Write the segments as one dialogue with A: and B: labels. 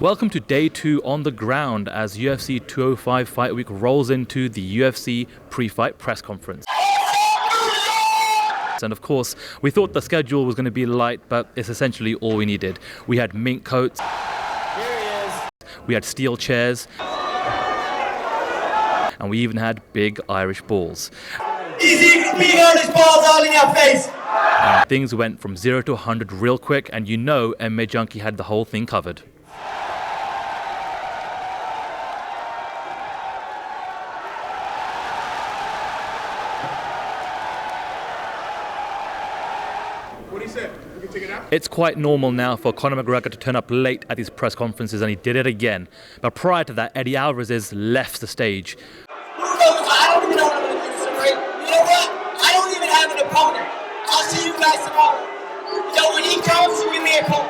A: Welcome to day 2 on the ground as UFC 205 Fight Week rolls into the UFC pre-fight press conference. And of course, we thought the schedule was going to be light, but it's essentially all we needed. We had mink coats, we had steel chairs, and we even had big Irish balls.
B: Easy, big Irish balls all in your face!
A: And things went from 0 to 100 real quick, and you know MMA Junkie had the whole thing covered.
C: What he said? We can take it out?
A: It's quite normal now for Conor McGregor to turn up late at these press conferences, and he did it again. But prior to that, Eddie Alvarez left the stage.
B: I don't even know what I'm going to do tonight. You know what? I don't even have an opponent. I'll see you guys tomorrow. Yo, when he comes, you give me a call.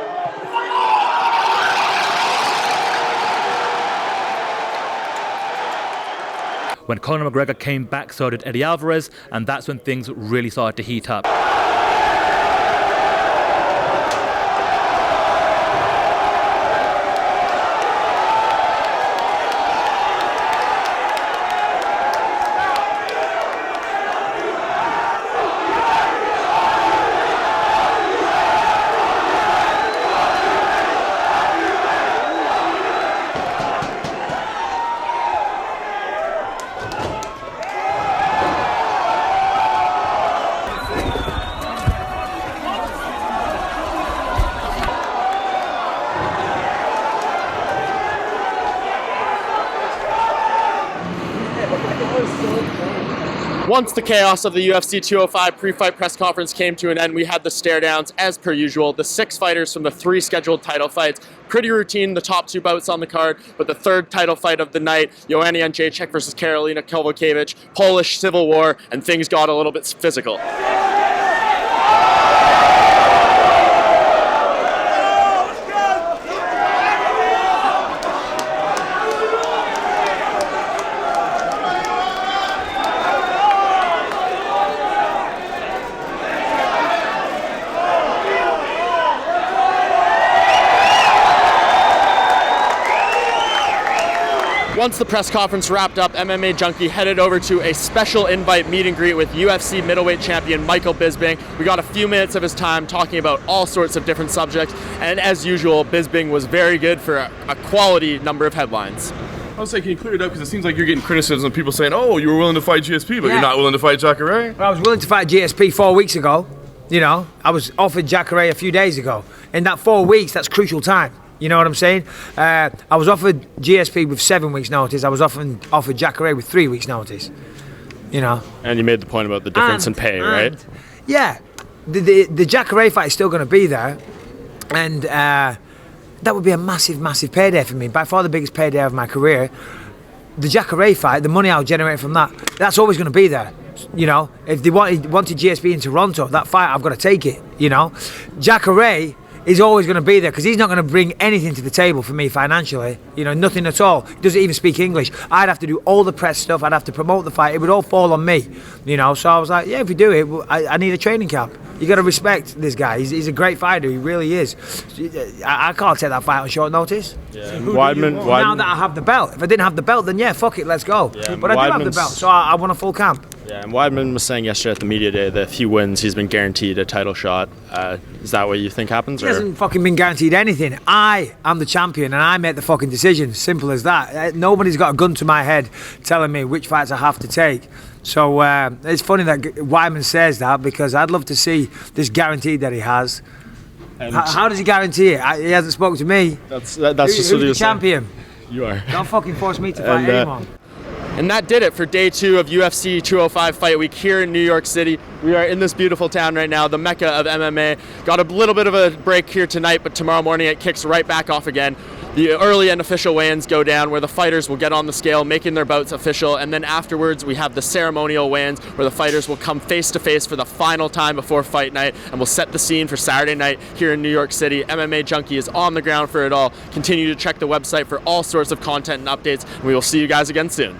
A: When Conor McGregor came back, so did Eddie Alvarez, and that's when things really started to heat up.
D: Once the chaos of the UFC 205 pre-fight press conference came to an end, we had the stare-downs as per usual. The 6 fighters from the 3 scheduled title fights. Pretty routine, the top 2 bouts on the card, but the 3rd title fight of the night, Joanna Jędrzejczyk versus Karolina Kowalkiewicz, Polish Civil War, and things got a little bit physical. Once the press conference wrapped up, MMA Junkie headed over to a special invite meet and greet with UFC middleweight champion Michael Bisping. We got a few minutes of his time talking about all sorts of different subjects, and as usual, Bisping was very good for a quality number of headlines.
C: I was saying, can you clear it up? Because it seems like you're getting criticism of people saying, oh, you were willing to fight GSP, but you're not willing to fight Jacare?
E: Well, I was willing to fight GSP 4 weeks ago. You know, I was offered Jacare a few days ago. In that 4 weeks, that's crucial time. You know what I'm saying? I was offered GSP with 7 weeks' notice. I was offered Jacare with 3 weeks' notice. You know.
D: And you made the point about the difference in pay, right?
E: Yeah, the Jacare fight is still going to be there, and that would be a massive, massive payday for me. By far the biggest payday of my career. The Jacare fight, the money I'll generate from that, that's always going to be there. You know, if they wanted GSP in Toronto, that fight I've got to take it. You know, Jacare is always going to be there because he's not going to bring anything to the table for me financially. You know, nothing at all. He doesn't even speak English. I'd have to do all the press stuff. I'd have to promote the fight. It would all fall on me. You know, so I was like, yeah, if we do it, I need a training camp. You got to respect this guy. He's a great fighter. He really is. I can't take that fight on short notice.
D: Yeah. Weidman.
E: Now that I have the belt. If I didn't have the belt, then yeah, fuck it, let's go.
D: Yeah,
E: but I do have the belt, so I want a full camp.
D: Yeah, and Weidman was saying yesterday at the media day that if he wins, he's been guaranteed a title shot. Is that what you think happens?
E: He hasn't fucking been guaranteed anything. I am the champion and I make the fucking decision. Simple as that. Nobody's got a gun to my head telling me which fights I have to take. So it's funny that Weidman says that because I'd love to see this guaranteed that he has. How does he guarantee it? He hasn't spoken to me.
D: That's just what
E: who's the champion?
D: You are.
E: Don't fucking force me to fight anyone.
D: And that did it for day 2 of UFC 205 Fight Week here in New York City. We are in this beautiful town right now, the mecca of MMA. Got a little bit of a break here tonight, but tomorrow morning it kicks right back off again. The early and official weigh-ins go down where the fighters will get on the scale, making their bouts official, and then afterwards we have the ceremonial weigh-ins where the fighters will come face-to-face for the final time before fight night, and we'll set the scene for Saturday night here in New York City. MMA Junkie is on the ground for it all. Continue to check the website for all sorts of content and updates, and we will see you guys again soon.